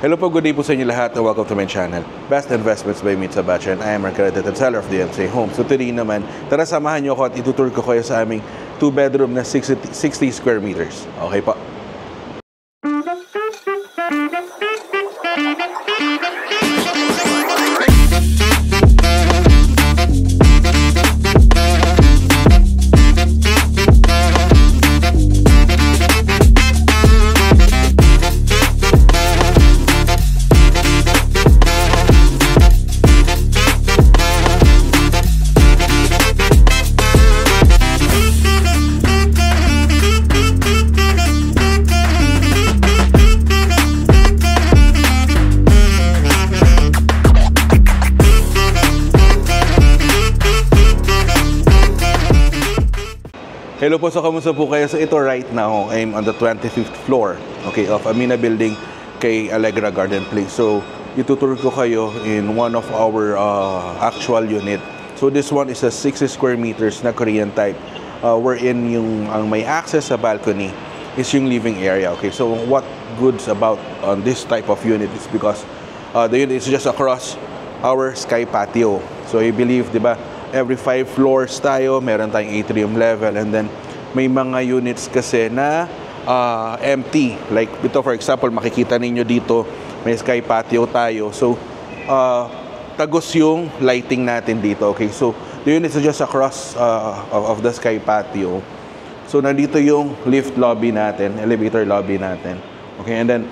Hello po, good day po sa inyo lahat and welcome to my channel, Best Investments by Mitsa Bacha, and I am accredited seller of the MCA Home. So today naman, tara samahan nyo ako at itutur ko kayo sa aming 2-bedroom na 60 square meters. Okay po. Hello po, so kamusta po kayo? So ito right now, I'm on the 25th floor, okay, of Amina Building kay Allegra Garden Place. So itutur ko kayo in one of our actual unit. So this one is a 60 square meters na Korean type, wherein yung ang may access sa balcony is yung living area. Okay, so what goods about on this type of unit is because the unit is just across our sky patio. So I believe, di ba, every 5 floors tayo, meron tayong atrium level, and then may mga units kasi na empty. Like ito, for example, makikita ninyo dito, may sky patio tayo. So, tagos yung lighting natin dito. Okay, so the units are just across of the sky patio. So, nandito yung lift lobby natin, elevator lobby natin. Okay, and then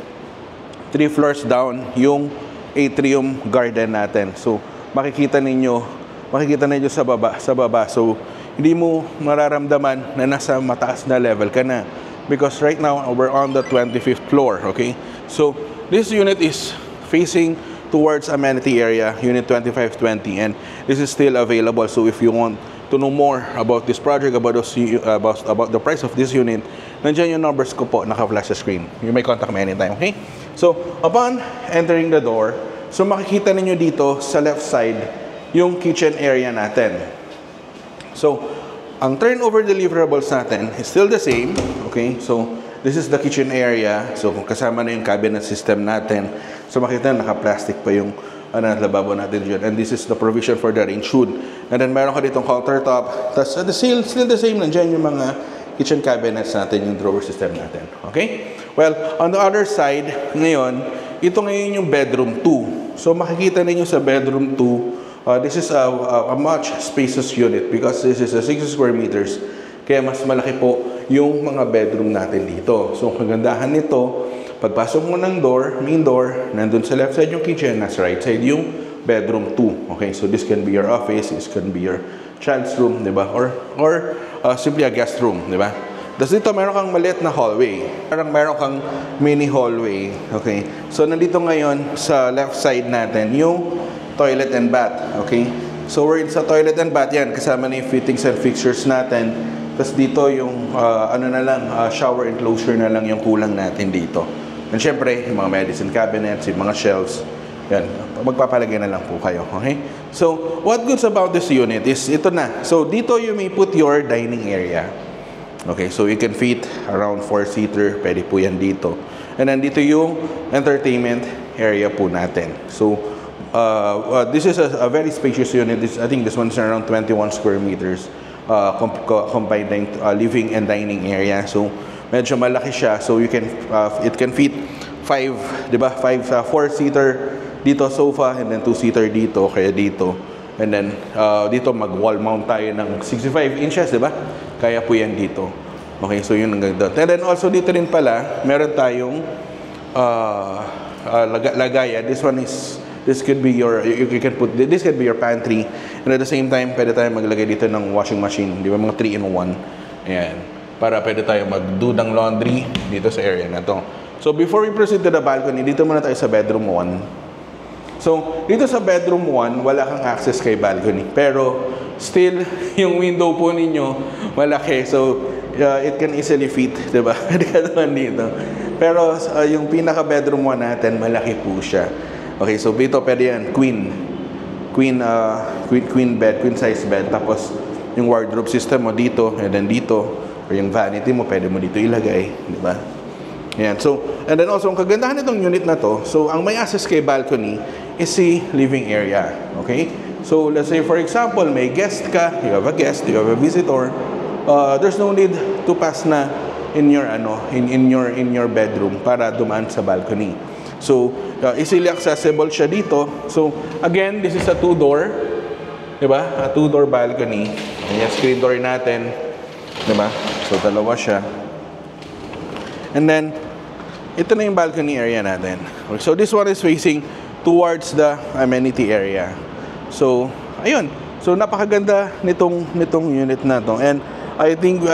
3 floors down, yung atrium garden natin. So, makikita ninyo sa baba. So, hindi mo mararamdaman na nasa mataas na level ka na. Because right now, we're on the 25th floor, okay? So, this unit is facing towards amenity area, unit 2520, and this is still available. So, if you want to know more about this project, about the price of this unit, nandiyan yung numbers ko po, naka-flash sa screen. You may contact me anytime, okay? So, upon entering the door, so makikita ninyo dito sa left side, yung kitchen area natin. So, ang turnover deliverables natin is still the same. Okay? So, this is the kitchen area. So, kung kasama na yung cabinet system natin. So, makita naka-plastic pa yung lababo natin dyan. And this is the provision for the range hood. And then, meron ka ditong countertop. Tapos, still the same. Nandiyan yung mga kitchen cabinets natin, yung drawer system natin. Okay? Well, on the other side, ngayon, ito ngayon yung bedroom 2. So, makikita ninyo sa bedroom 2, this is a much spacious unit because this is a 60 square meters. Kaya mas malaki po yung mga bedroom natin dito. So, ang kagandahan nito, pagpasok mo ng main door, nandun sa left side yung kitchen, nasa right side yung bedroom 2. Okay, so this can be your office, this can be your child's room, di ba? Or simply a guest room, di ba? Tapos dito, meron kang maliit na hallway. Meron kang mini hallway. Okay, so nandito ngayon sa left side natin yung toilet and bath, okay? So, we're in sa toilet and bath, yan, kasama na yung fittings and fixtures natin. Tapos dito yung, shower enclosure na lang yung kulang natin dito. And syempre, yung mga medicine cabinets, yung mga shelves, yan, magpapalagay na lang po kayo, okay? So, what goods about this unit is, ito na. So, dito you may put your dining area. Okay, so you can fit around 4-seater, pwede po yan dito. And then dito yung entertainment area po natin. So, this is a very spacious unit. I think this one's around 21 square meters combined living and dining area. So medyo malaki siya. So you can it can fit 5, 'di ba? 4-seater dito sofa, and then 2-seater dito, kaya dito. And then dito mag-wall mount tayo ng 65 inches, 'di ba? Kaya po yan dito. Okay, so yun ang ganda. And then also dito rin pala, meron tayong lagayan. This could be your, this could be your pantry. And at the same time, pwede tayo maglagay dito ng washing machine. Di ba? Mga 3-in-1. Ayan. Para pwede tayo mag-do ng laundry dito sa area na to. So, before we proceed to the balcony, dito muna tayo sa bedroom 1. So, dito sa bedroom 1, wala kang access kay balcony. Pero, still, yung window po ninyo, malaki. So, it can easily fit. Di ba? Pwede ka naman dito. Pero, yung pinaka-bedroom 1 natin, malaki po siya. Okay, so dito pwede yan, queen bed, queen size bed. Tapos yung wardrobe system mo dito, and then dito, or yung vanity mo, pwede mo dito ilagay, di ba? Ayan. So, and then also, ang kagandahan nitong unit na to, so, ang may access kay balcony is si living area. Okay? So, let's say, for example, may guest ka, you have a guest, you have a visitor, there's no need to pass na in your, in your bedroom para dumaan sa balcony. So, easily accessible siya dito. So, again, this is a two-door, diba? A two-door balcony. Ayan, screen door natin, diba? So, dalawa siya. And then, ito na yung balcony area natin. Okay, so, this one is facing towards the amenity area. So, ayun. So, napakaganda nitong unit na to. And I think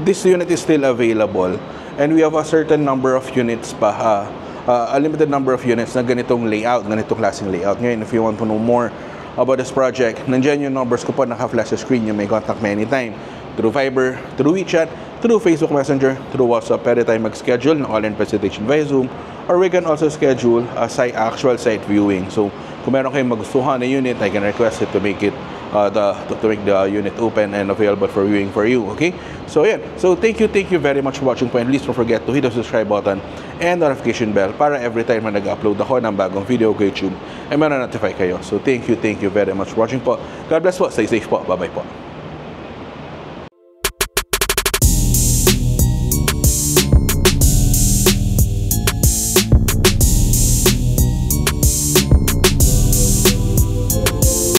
this unit is still available. And we have a certain number of units pa, a limited number of units na ganitong layout, ganitong klaseng layout. Ngayon, if you want to know more about this project, nandiyan yung numbers ko po naka-flash sa screen. You may contact me anytime through Viber, through WeChat, through Facebook Messenger, through WhatsApp. Pwede tayo mag-schedule ng online presentation via Zoom, or we can also schedule a actual site viewing. So, kung meron kayong magustuhan na unit, I can request it to make it to make the unit open and available for viewing for you. Okay? So, yeah. So, thank you very much for watching po. And please don't forget to hit the subscribe button and notification bell para every time na nag-upload ako ng bagong video kay YouTube ay ma-notify kayo. So, thank you very much for watching po. God bless po. Stay safe po. Bye-bye po.